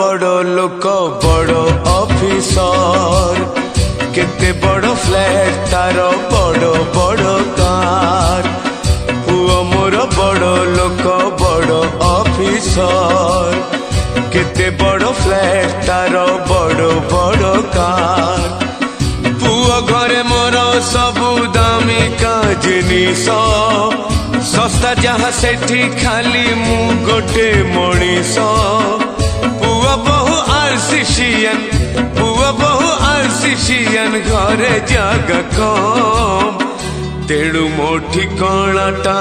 बड़ लोक बड़ ऑफिसर केते बड़ फ्लैट तार बड़ बड़ कार पुओ मोर बड़ लोक बड़ ऑफिसर केते बड़ फ्लैट तार बड़ बड़ कार पुओ घरे मोर सबु दामिका जिनिस सस्ता जहाँ सेठी खाली मु गोटे मनीष पुआ बहु आरसीसीएन पुआ बहु आरसीसीएन घरे जगह कम तेणु मो ठिकानाटा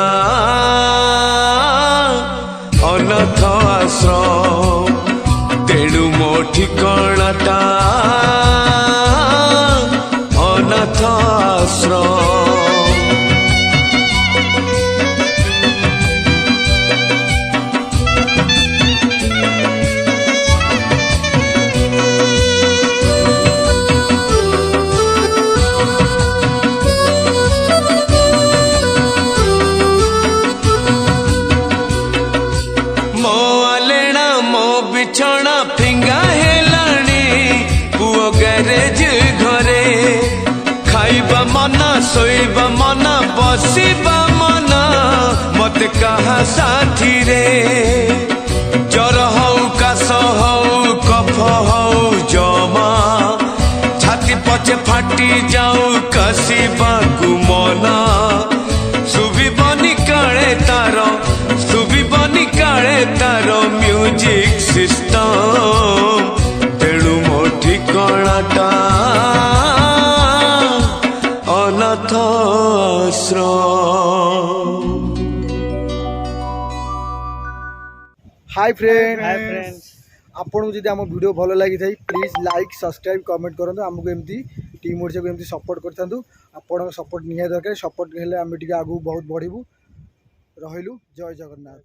अनाथ आश्रम तेणु मो ठिकानाटा अनाथ आश्रम। बिछौना फिंगा हेलाणी पुओ गैरेज घरे खाइबा मना सोइबा मना बसिबा मना मत कहा साथी रे जर हऊ काश हऊ कफ हऊ जमा छाती पचे फाटी जाऊ कसिबा गुमना सुबी बनी काले तार सुबी बनी काले तार म्यूजिक सिस्टम तेणु मो ठिकानाटा अनाथ आश्रम। हाय फ्रेंड्स आपन जदि आम वीडियो भल लगी थाई प्लीज लाइक सब्सक्राइब कमेंट करूँ आमको एमती टीम ओडिशा को एमती सपोर्ट करथांतु आपण सपोर्ट निहा दरकार सपोर्ट हेले आम टिके आगु बहुत बढ़िबू रहिलु जय जगन्नाथ।